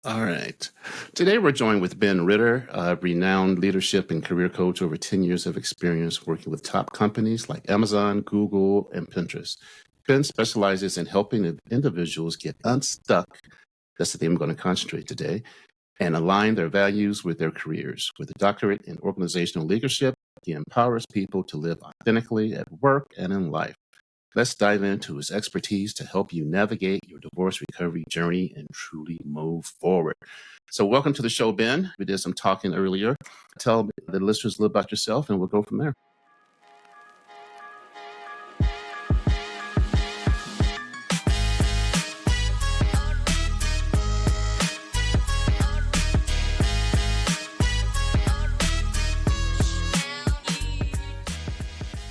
All right. Today we're joined with Ben Ritter, a renowned leadership and career coach, over 10 years of experience working with top companies like Amazon, Google, and Pinterest. Ben specializes in helping individuals get unstuck. That's the theme I'm going to concentrate today, and align their values with their careers. With a doctorate in organizational leadership, he empowers people to live authentically at work and in life. Let's dive into his expertise to help you navigate your divorce recovery journey and truly move forward. So, welcome to the show, Ben. We did some talking earlier. Tell the listeners a little about yourself, and we'll go from there.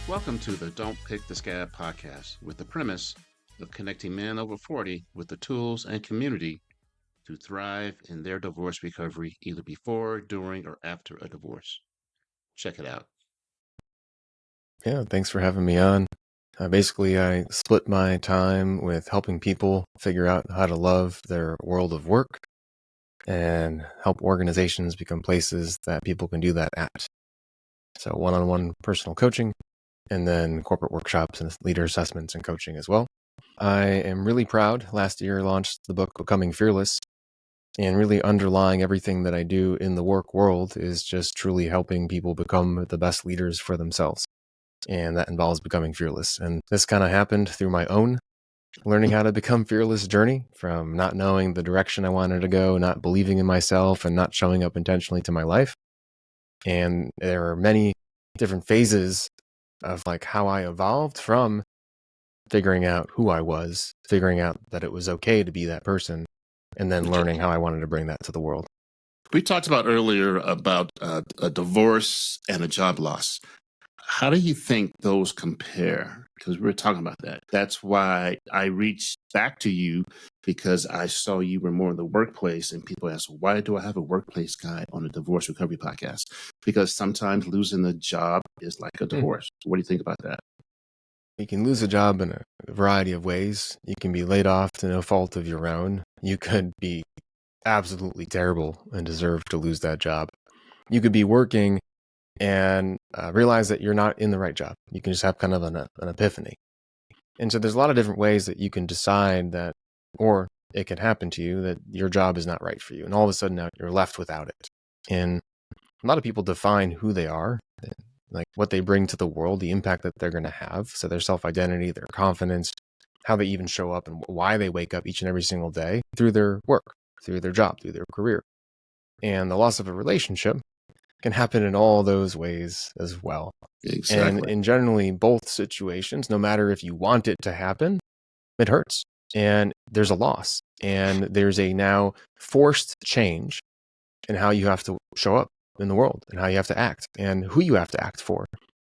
Welcome to the Don't Pick the Scab podcast, with the premise of connecting men over 40 with the tools and community to thrive in their divorce recovery, either before, during, or after a divorce. Check it out. Yeah, thanks for having me on. Basically, I split my time with helping people figure out how to love their world of work and help organizations become places that people can do that at. So one-on-one personal coaching, and then corporate workshops and leader assessments and coaching as well. I am really proud. Last year, launched the book Becoming Fearless, and really underlying everything that I do in the work world is just truly helping people become the best leaders for themselves. And that involves becoming fearless. And this kind of happened through my own learning how to become fearless journey, from not knowing the direction I wanted to go, not believing in myself, and not showing up intentionally to my life. And there are many different phases of like how I evolved from figuring out who I was, figuring out that it was okay to be that person, and then learning how I wanted to bring that to the world. We talked about earlier about a divorce and a job loss. How do you think those compare? Because we were talking about that. That's why I reached back to you, because I saw you were more in the workplace, and people ask, why do I have a workplace guy on a divorce recovery podcast? Because sometimes losing a job is like a divorce. What do you think about that? You can lose a job in a variety of ways. You can be laid off to no fault of your own. You could be absolutely terrible and deserve to lose that job. You could be working and realize that you're not in the right job. You can just have kind of an epiphany. And so there's a lot of different ways that you can decide that, or it can happen to you that your job is not right for you. And all of a sudden now you're left without it. And a lot of people define who they are, like what they bring to the world, the impact that they're going to have. So their self-identity, their confidence, how they even show up, and why they wake up each and every single day through their work, through their job, through their career. And the loss of a relationship can happen in all those ways as well. Exactly. And in generally both situations, no matter if you want it to happen, it hurts. And there's a loss. And there's a now forced change in how you have to show up in the world, and how you have to act, and who you have to act for.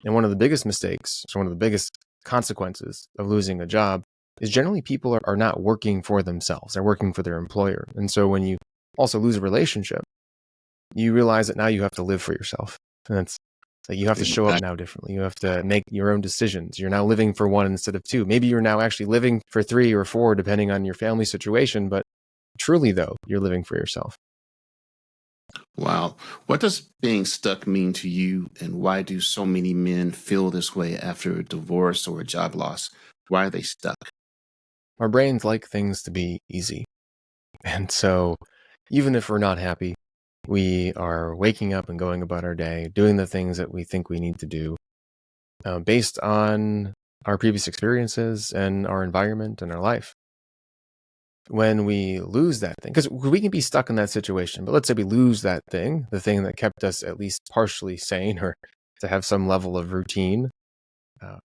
And one of the biggest mistakes, so one of the biggest consequences of losing a job, is generally people are not working for themselves. They're working for their employer. And so when you also lose a relationship, you realize that now you have to live for yourself. And it's like you have to show up now differently. You have to make your own decisions. You're now living for one instead of two. Maybe you're now actually living for three or four, depending on your family situation. But truly, though, you're living for yourself. Wow. What does being stuck mean to you, and why do so many men feel this way after a divorce or a job loss? Why are they stuck? Our brains like things to be easy. And so even if we're not happy, we are waking up and going about our day, doing the things that we think we need to do based on our previous experiences and our environment and our life. When we lose that thing, because we can be stuck in that situation, but let's say we lose that thing, the thing that kept us at least partially sane or to have some level of routine,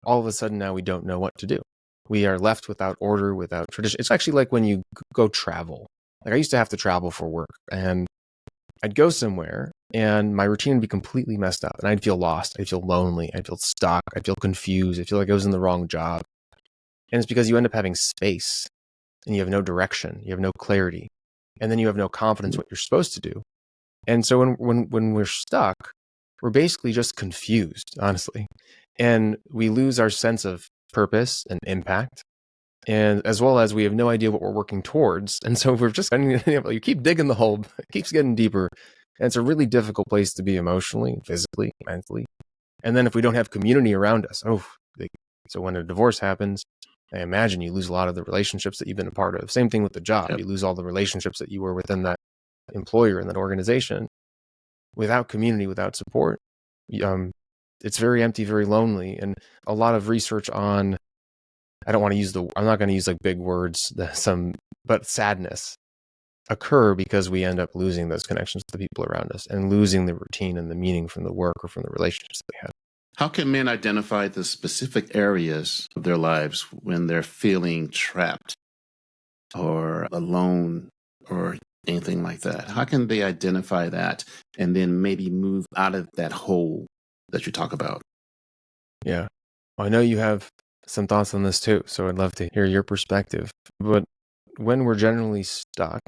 all of a sudden now we don't know what to do. We are left without order, without tradition. It's actually like when you go travel. Like I used to have to travel for work, and I'd go somewhere and my routine would be completely messed up, and I'd feel lost. I'd feel lonely. I'd feel stuck. I'd feel confused. I'd feel like I was in the wrong job. And it's because you end up having space and you have no direction. You have no clarity. And then you have no confidence what you're supposed to do. And so when we're stuck, we're basically just confused, honestly. And we lose our sense of purpose and impact. And as well as we have no idea what we're working towards. And so we're just, you keep digging the hole, it keeps getting deeper. And it's a really difficult place to be emotionally, physically, mentally. And then if we don't have community around us, so when a divorce happens, I imagine you lose a lot of the relationships that you've been a part of. Same thing with the job. Yep. You lose all the relationships that you were within that employer and that organization. Without community, without support, it's very empty, very lonely. And a lot of research on, I'm not going to use like big words, but sadness occur because we end up losing those connections to the people around us and losing the routine and the meaning from the work or from the relationships that we had. How can men identify the specific areas of their lives when they're feeling trapped or alone or anything like that? How can they identify that and then maybe move out of that hole that you talk about? Yeah. Well, I know you have some thoughts on this too, so I'd love to hear your perspective. But when we're generally stuck,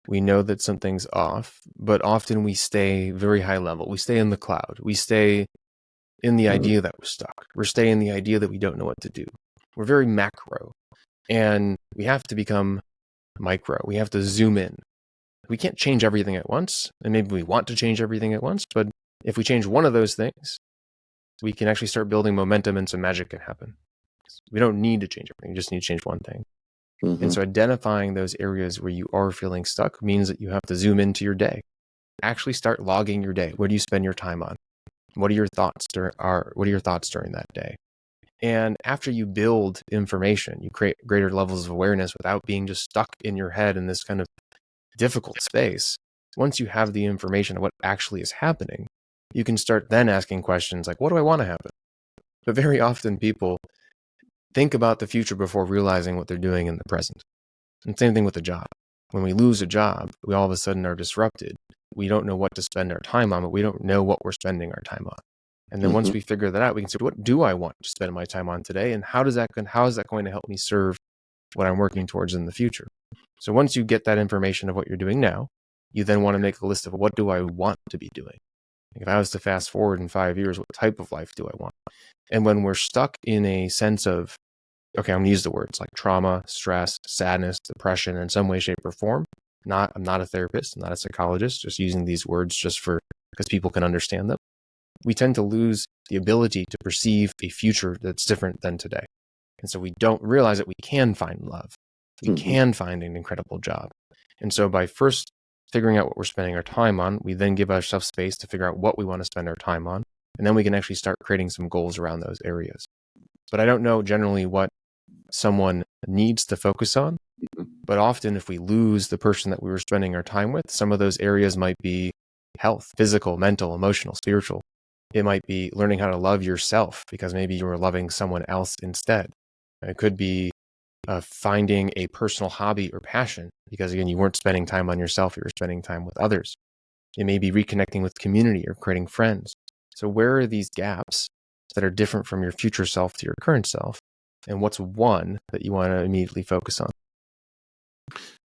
we know that something's off, but often we stay very high level. We stay in the cloud. We stay in the idea that we're stuck. We're staying in the idea that we don't know what to do. We're very macro, and we have to become micro. We have to zoom in. We can't change everything at once, and maybe we want to change everything at once, but if we change one of those things, we can actually start building momentum and some magic can happen. We don't need to change everything. We just need to change one thing. Mm-hmm. And so identifying those areas where you are feeling stuck means that you have to zoom into your day. Actually start logging your day. What do you spend your time on? What are your thoughts during that day? And after you build information, you create greater levels of awareness without being just stuck in your head in this kind of difficult space. Once you have the information of what actually is happening, you can start then asking questions like, what do I want to happen? But very often people think about the future before realizing what they're doing in the present. And same thing with the job. When we lose a job, we all of a sudden are disrupted. We don't know what to spend our time on, but we don't know what we're spending our time on. And then once we figure that out, we can say, what do I want to spend my time on today? And how is that going to help me serve what I'm working towards in the future? So once you get that information of what you're doing now, you then want to make a list of what do I want to be doing? If I was to fast forward in 5 years, what type of life do I want? And when we're stuck in a sense of, okay, I'm going to use the words like trauma, stress, sadness, depression in some way, shape, or form. I'm not a therapist, I'm not a psychologist, just using these words because people can understand them. We tend to lose the ability to perceive a future that's different than today. And so we don't realize that we can find love. We can find an incredible job. And so by first figuring out what we're spending our time on, we then give ourselves space to figure out what we want to spend our time on. And then we can actually start creating some goals around those areas. But I don't know generally what someone needs to focus on. But often if we lose the person that we were spending our time with, some of those areas might be health, physical, mental, emotional, spiritual. It might be learning how to love yourself because maybe you were loving someone else instead. It could be finding a personal hobby or passion because, again, you weren't spending time on yourself, you were spending time with others. It may be reconnecting with community or creating friends. So where are these gaps that are different from your future self to your current self? And what's one that you want to immediately focus on?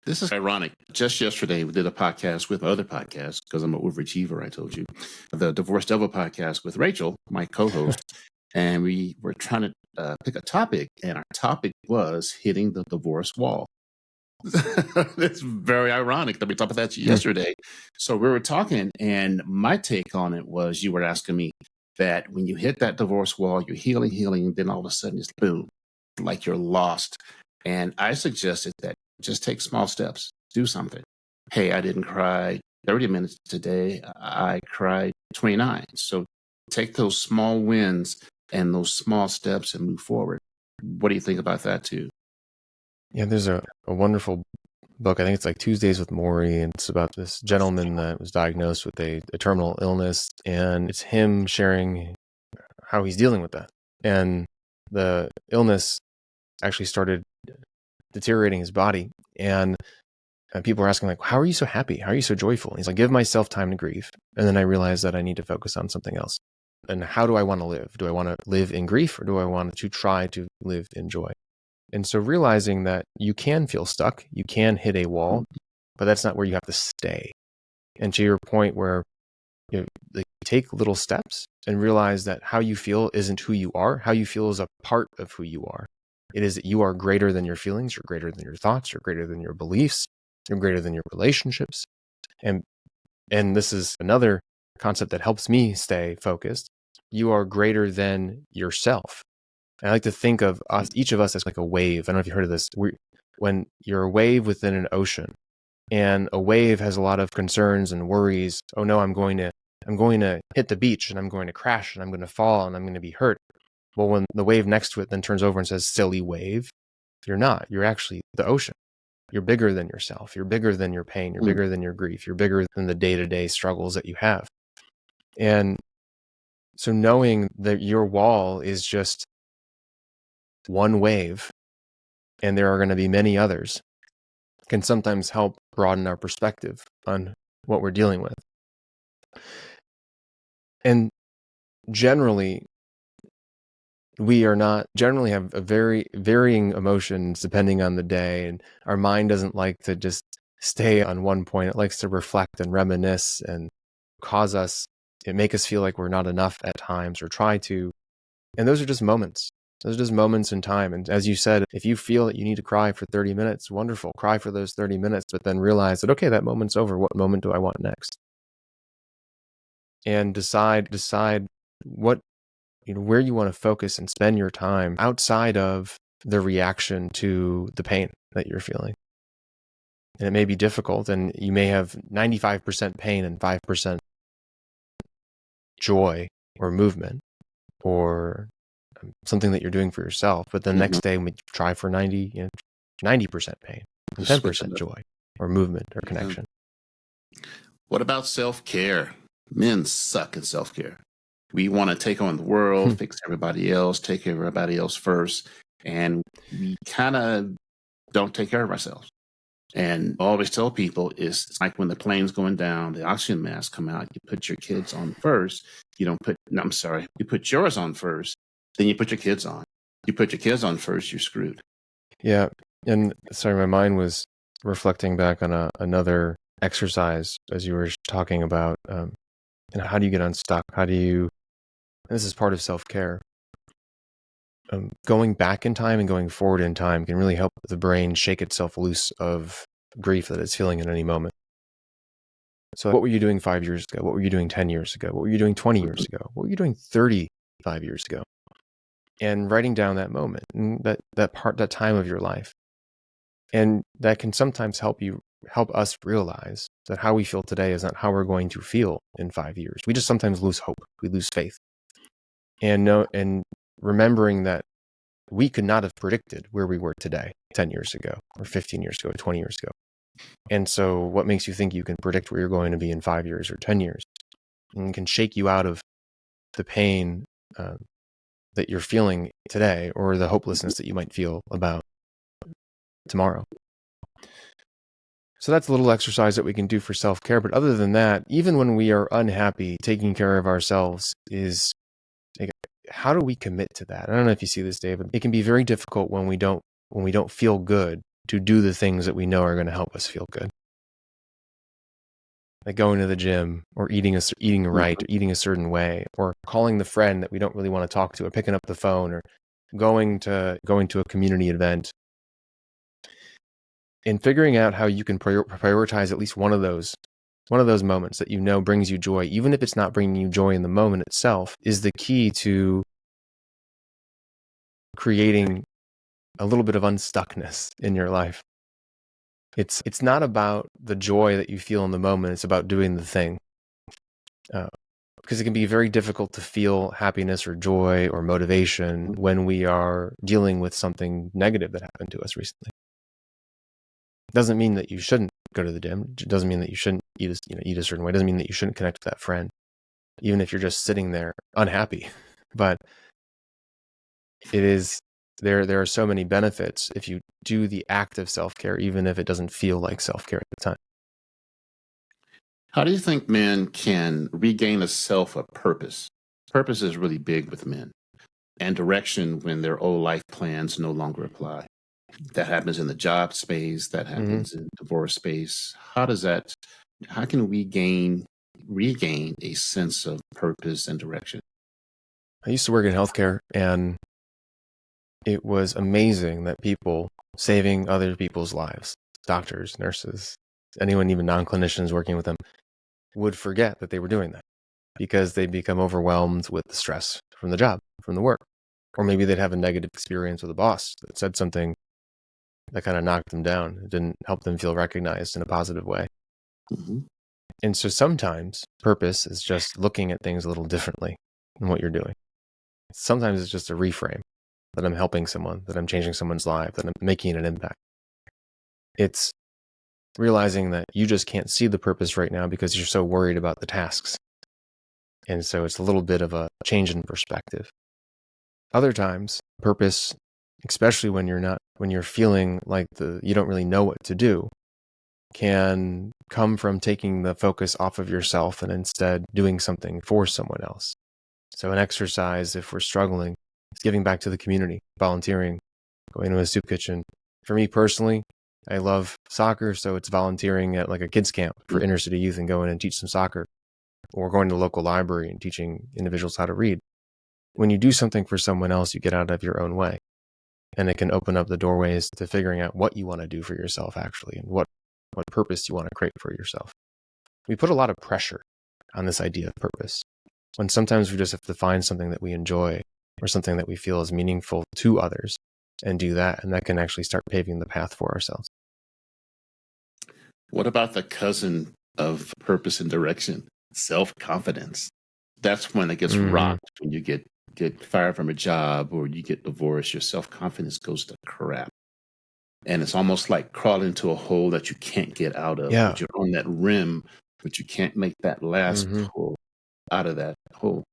This is ironic. Just yesterday, we did a podcast with other podcasts because I'm an overachiever, I told you. The Divorce Devil podcast with Rachel, my co-host. And we were trying to pick a topic, and our topic was hitting the divorce wall. It's very ironic that we talked about that yesterday. So we were talking, and my take on it was you were asking me that when you hit that divorce wall, you're healing, then all of a sudden it's boom, like you're lost. And I suggested that just take small steps, do something. Hey, I didn't cry 30 minutes today. I cried 29. So take those small wins and those small steps and move forward. What do you think about that too? Yeah, there's a wonderful book. I think it's like Tuesdays with Maury, and it's about this gentleman that was diagnosed with a terminal illness, and it's him sharing how he's dealing with that. And the illness actually started deteriorating his body, and people were asking like, how are you so happy? How are you so joyful? And he's like, give myself time to grieve. And then I realized that I need to focus on something else. And how do I want to live? Do I want to live in grief, or do I want to try to live in joy? And so realizing that you can feel stuck, you can hit a wall, but that's not where you have to stay. And to your point where you take little steps and realize that how you feel isn't who you are. How you feel is a part of who you are. It is that you are greater than your feelings, you're greater than your thoughts, you're greater than your beliefs, you're greater than your relationships. And this is another concept that helps me stay focused. You are greater than yourself. I like to think of us, each of us, as like a wave. I don't know if you heard of this. When you're a wave within an ocean, and a wave has a lot of concerns and worries. Oh no, I'm going to hit the beach and I'm going to crash and I'm going to fall and I'm going to be hurt. Well, when the wave next to it then turns over and says, silly wave, you're not. You're actually the ocean. You're bigger than yourself. You're bigger than your pain. You're bigger than your grief. You're bigger than the day-to-day struggles that you have. And so knowing that your wall is just one wave and there are going to be many others can sometimes help broaden our perspective on what we're dealing with. And generally, we generally have a very varying emotions depending on the day, and our mind doesn't like to just stay on one point. It likes to reflect and reminisce and make us feel like we're not enough at times, or try to. And those are just moments. Those are just moments in time. And as you said, if you feel that you need to cry for 30 minutes, wonderful, cry for those 30 minutes, but then realize that, okay, that moment's over. What moment do I want next? And decide what, where you want to focus and spend your time outside of the reaction to the pain that you're feeling. And it may be difficult, and you may have 95% pain and 5% joy or movement or something that you're doing for yourself. But the next day, we try for 90% pain and 10% joy or movement or connection. What about self-care? Men suck at self-care. We want to take on the world, fix everybody else, take care of everybody else first. And we kind of don't take care of ourselves. And I always tell people it's like when the plane's going down, the oxygen masks come out, you put your kids on first. You put yours on first, then you put your kids on. You put your kids on first, you're screwed. Yeah. And sorry, my mind was reflecting back on another exercise as you were talking about, how do you get unstuck? And this is part of self-care. Going back in time and going forward in time can really help the brain shake itself loose of grief that it's feeling at any moment. So what were you doing 5 years ago? What were you doing 10 years ago? What were you doing 20 years ago? What were you doing 35 years ago? And writing down that moment and that time of your life. And that can sometimes help us realize that how we feel today is not how we're going to feel in 5 years. We just sometimes lose hope. We lose faith. And remembering that we could not have predicted where we were today 10 years ago or 15 years ago, 20 years ago. And so what makes you think you can predict where you're going to be in 5 years or 10 years? And can shake you out of the pain that you're feeling today, or the hopelessness that you might feel about tomorrow. So that's a little exercise that we can do for self-care. But other than that, even when we are unhappy, taking care of ourselves is, how do we commit to that? I don't know if you see this, David. It can be very difficult when we don't feel good to do the things that we know are going to help us feel good. Like going to the gym, or eating right, or eating a certain way, or calling the friend that we don't really want to talk to, or picking up the phone, or going to a community event. And figuring out how you can prioritize at least one of those moments that brings you joy, even if it's not bringing you joy in the moment itself, is the key to creating a little bit of unstuckness in your life. It's not about the joy that you feel in the moment. It's about doing the thing. Because it can be very difficult to feel happiness or joy or motivation when we are dealing with something negative that happened to us recently. It doesn't mean that you shouldn't go to the gym. It doesn't mean that you shouldn't eat a certain way. It doesn't mean that you shouldn't connect with that friend, even if you're just sitting there unhappy. But there are so many benefits if you do the act of self-care, even if it doesn't feel like self-care at the time. How do you think men can regain a purpose? Purpose is really big with men, and direction when their old life plans no longer apply. That happens in the job space, that happens in divorce space. How can we regain a sense of purpose and direction? I used to work in healthcare, and it was amazing that people saving other people's lives, doctors, nurses, anyone, even non-clinicians working with them, would forget that they were doing that because they'd become overwhelmed with the stress from the job, from the work. Or maybe they'd have a negative experience with a boss that said something that kind of knocked them down. It didn't help them feel recognized in a positive way. Mm-hmm. And so sometimes purpose is just looking at things a little differently than what you're doing. Sometimes it's just a reframe that I'm helping someone, that I'm changing someone's life, that I'm making an impact. It's realizing that you just can't see the purpose right now because you're so worried about the tasks. And so it's a little bit of a change in perspective. Other times, purpose, especially when you're feeling like you don't really know what to do, can come from taking the focus off of yourself and instead doing something for someone else. So an exercise, if we're struggling, is giving back to the community, volunteering, going to a soup kitchen. For me personally, I love soccer, so it's volunteering at like a kids camp for inner city youth and going and teach some soccer, or going to the local library and teaching individuals how to read. When you do something for someone else, you get out of your own way, and it can open up the doorways to figuring out what you want to do for yourself actually, and what purpose you want to create for yourself. We put a lot of pressure on this idea of purpose, when sometimes we just have to find something that we enjoy or something that we feel is meaningful to others and do that, and that can actually start paving the path for ourselves. What about the cousin of purpose and direction? Self-confidence. That's when it gets rocked. When you get fired from a job or you get divorced, your self-confidence goes to crap. And it's almost like crawling into a hole that you can't get out of. Yeah. But you're on that rim, but you can't make that last pull out of that hole.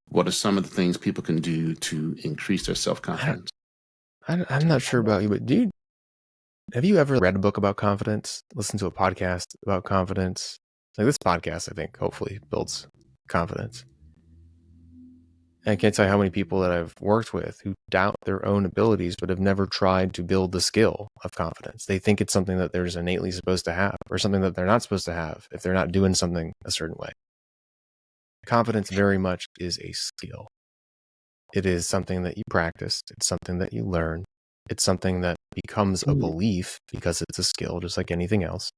What are some of the things people can do to increase their self-confidence? I'm not sure about you, but have you ever read a book about confidence? Listened to a podcast about confidence? Like this podcast, I think, hopefully builds confidence. I can't tell you how many people that I've worked with who doubt their own abilities, but have never tried to build the skill of confidence. They think it's something that they're just innately supposed to have, or something that they're not supposed to have if they're not doing something a certain way. Confidence very much is a skill. It is something that you practice. It's something that you learn. It's something that becomes a belief because it's a skill, just like anything else.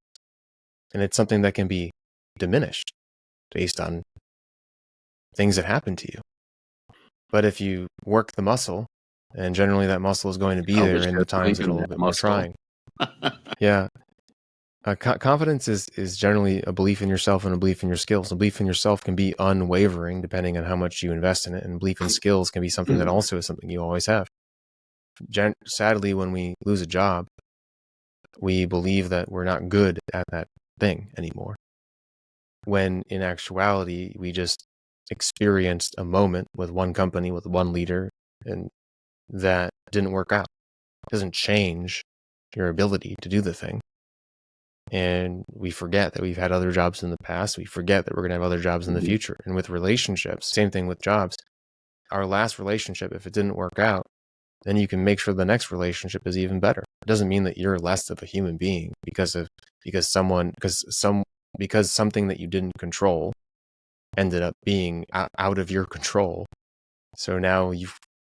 And it's something that can be diminished based on things that happen to you. But if you work the muscle, and generally that muscle is going to be there in the times that are a little bit more trying. Yeah. Confidence is generally a belief in yourself and a belief in your skills. A belief in yourself can be unwavering depending on how much you invest in it. And belief in skills can be something that also is something you always have. Sadly, when we lose a job, we believe that we're not good at that thing anymore. When in actuality, we just experienced a moment with one company, with one leader, and that didn't work out. It doesn't change your ability to do the thing. And we forget that we've had other jobs in the past. We forget that we're going to have other jobs in the future. And with relationships, same thing with jobs. Our last relationship, if it didn't work out, then you can make sure the next relationship is even better. It doesn't mean that you're less of a human being because something that you didn't control ended up being out of your control. So now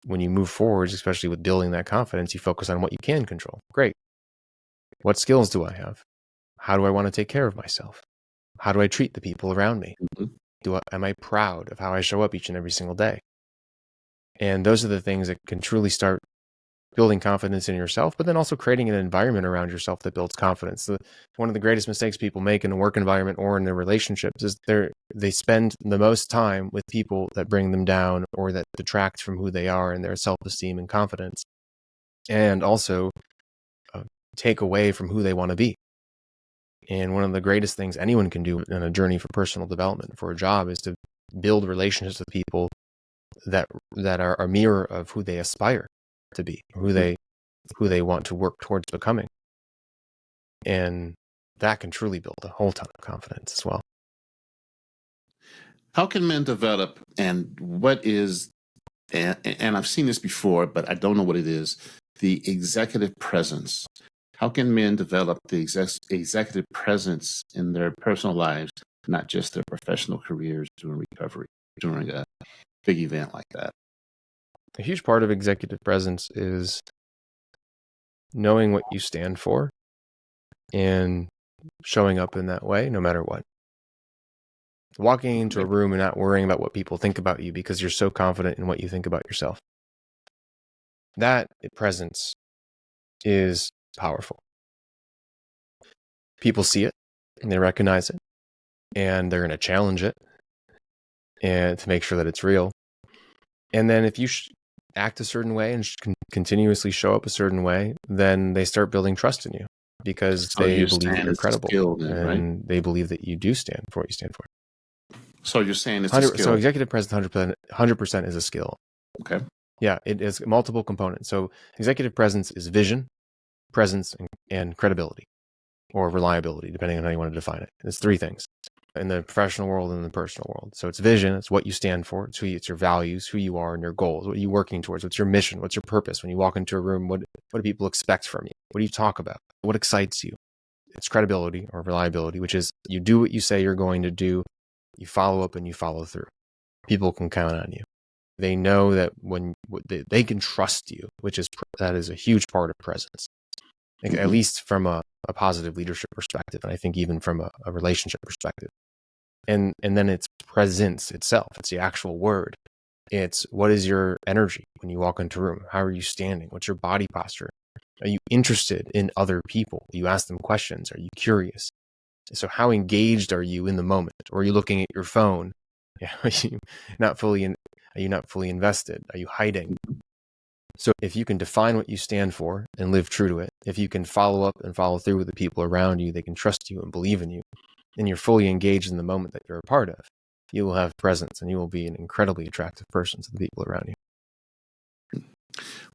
when you move forward, especially with building that confidence, you focus on what you can control. Great. What skills do I have? How do I want to take care of myself? How do I treat the people around me? Am I proud of how I show up each and every single day? And those are the things that can truly start building confidence in yourself, but then also creating an environment around yourself that builds confidence. One of the greatest mistakes people make in a work environment or in their relationships is they spend the most time with people that bring them down or that detract from who they are and their self-esteem and confidence, and also take away from who they want to be. And one of the greatest things anyone can do in a journey for personal development, for a job, is to build relationships with people that are a mirror of who they aspire to be, who they want to work towards becoming. And that can truly build a whole ton of confidence as well. How can men develop, and what is, and I've seen this before, but I don't know what it is, the executive presence. How can men develop the executive presence in their personal lives, not just their professional careers during recovery, during a big event like that? A huge part of executive presence is knowing what you stand for and showing up in that way no matter what. Walking into a room and not worrying about what people think about you because you're so confident in what you think about yourself. That presence is powerful. People see it and they recognize it, and they're going to challenge it and to make sure that it's real. And then if you act a certain way and continuously show up a certain way, then they start building trust in you because they believe that you're credible, then, and they believe that you do stand for what you stand for. So you're saying it's a skill. So executive presence 100% is a skill. Okay. Yeah, it is multiple components. So executive presence is vision, presence, and credibility, or reliability, depending on how you want to define it. It's three things in the professional world and the personal world. So it's vision, it's what you stand for, it's your values, who you are and your goals, what are you working towards, what's your mission, what's your purpose. When you walk into a room, what do people expect from you? What do you talk about? What excites you? It's credibility or reliability, which is you do what you say you're going to do, you follow up and you follow through. People can count on you. They know that when they can trust you, that is a huge part of presence, at least from a positive leadership perspective, and I think even from a relationship perspective. And then it's presence itself. It's the actual word. It's what is your energy when you walk into a room? How are you standing? What's your body posture? Are you interested in other people? You ask them questions. Are you curious? So how engaged are you in the moment? Or are you looking at your phone? Are you not fully invested? Are you hiding? So if you can define what you stand for and live true to it, if you can follow up and follow through with the people around you, they can trust you and believe in you, and you're fully engaged in the moment that you're a part of, you will have presence and you will be an incredibly attractive person to the people around you.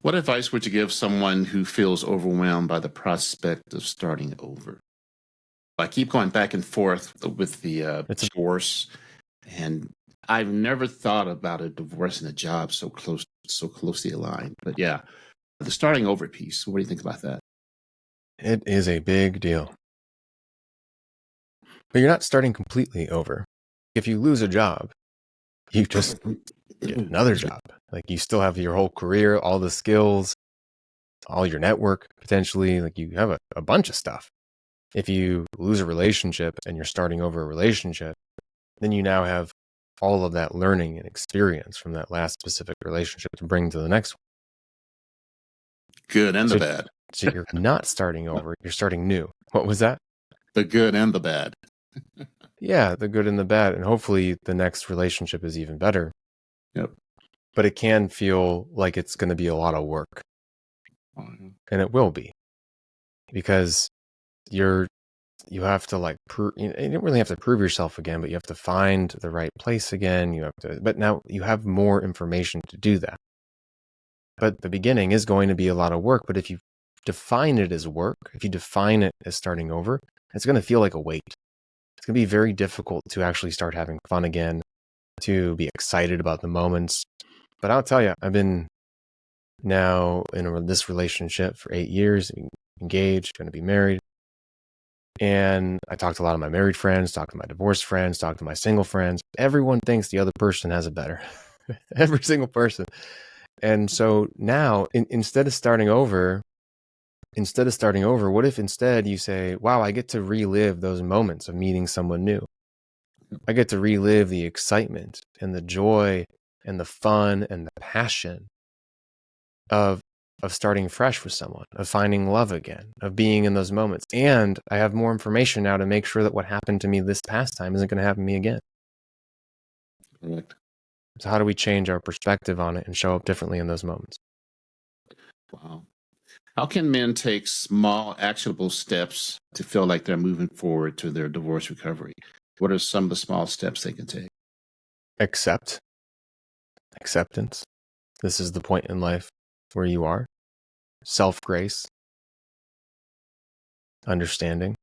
What advice would you give someone who feels overwhelmed by the prospect of starting over? I keep going back and forth with the divorce, and I've never thought about a divorce and a job so closely aligned. But yeah, the starting over piece, what do you think about that? It is a big deal. But you're not starting completely over. If you lose a job, you just get another job. Like you still have your whole career, all the skills, all your network, potentially. Like you have a bunch of stuff. If you lose a relationship and you're starting over a relationship, then you now have all of that learning and experience from that last specific relationship to bring to the next one. Good and the bad. So you're not starting over, you're starting new. What was that? The good and the bad. Yeah, the good and the bad. And hopefully the next relationship is even better. Yep. But it can feel like it's going to be a lot of work. And it will be. Because you have to you don't really have to prove yourself again, but you have to find the right place again. But now you have more information to do that. But the beginning is going to be a lot of work. But if you define it as work, if you define it as starting over, it's going to feel like a weight. It's going to be very difficult to actually start having fun again, to be excited about the moments. But I'll tell you, I've been now in this relationship for 8 years, engaged, going to be married. And I talk to a lot of my married friends, talk to my divorced friends, talk to my single friends. Everyone thinks the other person has it better. Every single person. And so now, instead of starting over, what if instead you say, wow, I get to relive those moments of meeting someone new. I get to relive the excitement and the joy and the fun and the passion of starting fresh with someone, of finding love again, of being in those moments. And I have more information now to make sure that what happened to me this past time isn't going to happen to me again. Correct. So how do we change our perspective on it and show up differently in those moments? Wow. How can men take small, actionable steps to feel like they're moving forward to their divorce recovery? What are some of the small steps they can take? Acceptance. This is the point in life where you are. Self-grace. Understanding.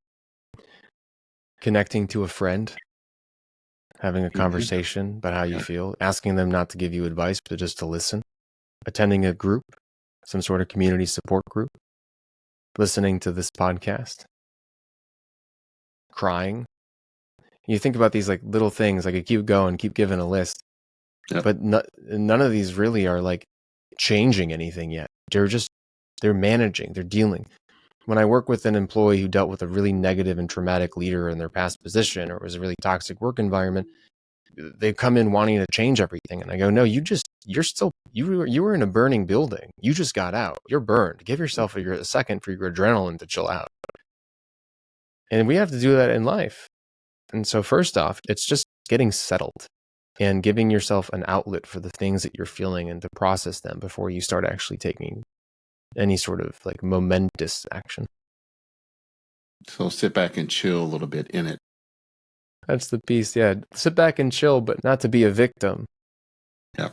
Connecting to a friend. Having a conversation about how you feel. Asking them not to give you advice, but just to listen. Attending a group, some sort of community support group. Listening to this podcast. Crying. You think about these little things, I could keep going, keep giving a list. Yep. But none of these really are changing anything yet. They're managing, they're dealing. When I work with an employee who dealt with a really negative and traumatic leader in their past position, or it was a really toxic work environment, they come in wanting to change everything. And I go, no, you were in a burning building. You just got out. You're burned. Give yourself a second for your adrenaline to chill out. And we have to do that in life. And so first off, it's just getting settled and giving yourself an outlet for the things that you're feeling and to process them before you start actually taking any sort of like momentous action. So sit back and chill a little bit in it. That's the piece. Yeah. Sit back and chill, but not to be a victim,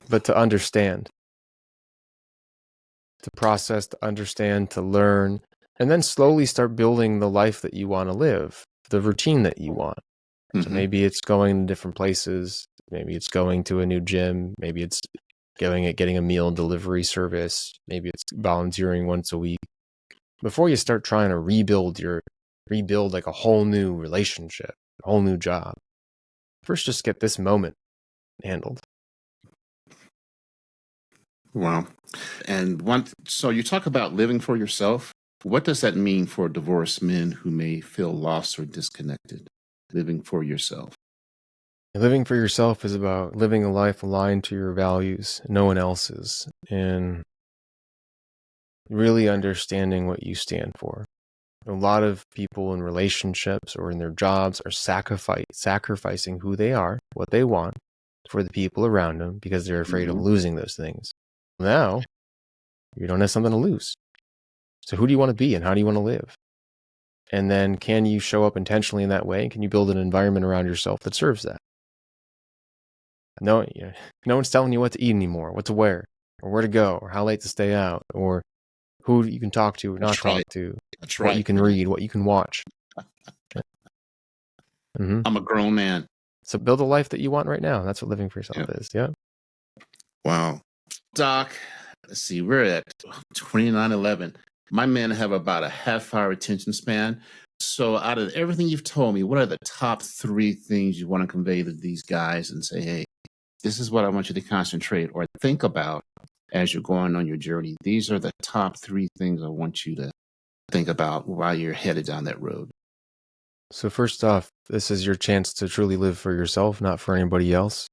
but to understand, to process, to understand, to learn, and then slowly start building the life that you want to live, the routine that you want. So maybe it's going to different places. Maybe it's going to a new gym. Maybe it's getting a meal delivery service. Maybe it's volunteering once a week. Before you start trying to rebuild like a whole new relationship, a whole new job, first just get this moment handled. Wow. And so you talk about living for yourself. What does that mean for divorced men who may feel lost or disconnected? Living for yourself. Living for yourself is about living a life aligned to your values, no one else's, and really understanding what you stand for. A lot of people in relationships or in their jobs are sacrificing who they are, what they want, for the people around them because they're afraid of losing those things. Now, you don't have something to lose. So who do you want to be and how do you want to live? And then can you show up intentionally in that way? Can you build an environment around yourself that serves that? No one's telling you what to eat anymore, what to wear, or where to go, or how late to stay out, or who you can talk to or not talk to, what you can read, what you can watch. I'm a grown man. So build a life that you want right now. That's what living for yourself is. Yeah. Wow. Doc, let's see, we're at 29:11. My men have about a half-hour attention span. So out of everything you've told me, what are the top 3 things you want to convey to these guys and say, hey, this is what I want you to concentrate or think about as you're going on your journey? These are the top 3 things I want you to think about while you're headed down that road. So first off, this is your chance to truly live for yourself, not for anybody else.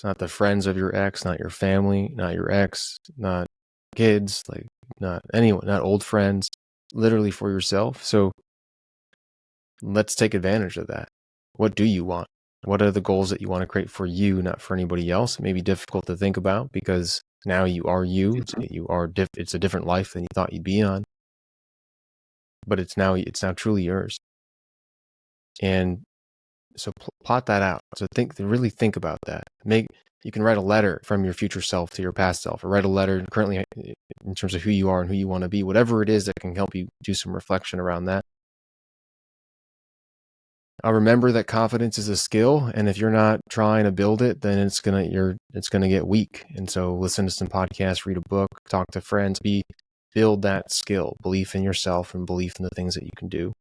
Not the friends of your ex, not your family, not your ex, not kids, like not anyone, not old friends, literally for yourself. So let's take advantage of that. What do you want? What are the goals that you want to create for you, not for anybody else? It may be difficult to think about because now you are you. It's a different life than you thought you'd be on. But it's now truly yours. And so plot that out. So really think about that. You can write a letter from your future self to your past self, or write a letter currently in terms of who you are and who you want to be, whatever it is that can help you do some reflection around that. I'll remember that confidence is a skill, and if you're not trying to build it, then it's gonna get weak. And so listen to some podcasts, read a book, talk to friends, build that skill, belief in yourself and belief in the things that you can do.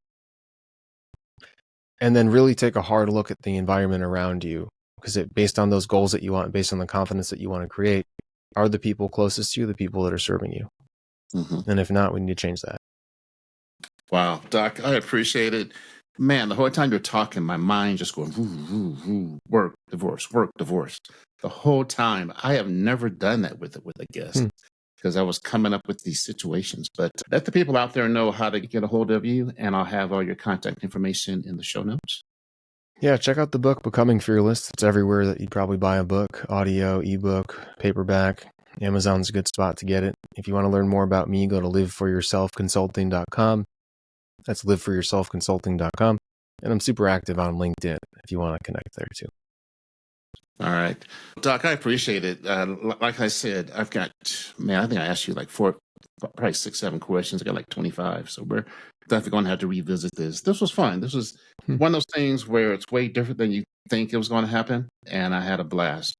And then really take a hard look at the environment around you, because based on those goals that you want, based on the confidence that you want to create, are the people closest to you the people that are serving you? And if not, we need to change that. Wow, Doc, I appreciate it. Man, the whole time you're talking, my mind just going, work, divorce, work, divorce. The whole time. I have never done that with a guest because I was coming up with these situations. But let the people out there know how to get a hold of you, and I'll have all your contact information in the show notes. Yeah, check out the book, Becoming Fearless. It's everywhere that you'd probably buy a book, audio, ebook, paperback. Amazon's a good spot to get it. If you want to learn more about me, go to liveforyourselfconsulting.com. That's liveforyourselfconsulting.com. And I'm super active on LinkedIn if you want to connect there too. All right. Doc, I appreciate it. Like I said, I think I asked you like probably 6, 7 questions. I got like 25. So we're definitely going to have to revisit this. This was fun. This was one of those things where it's way different than you think it was going to happen. And I had a blast.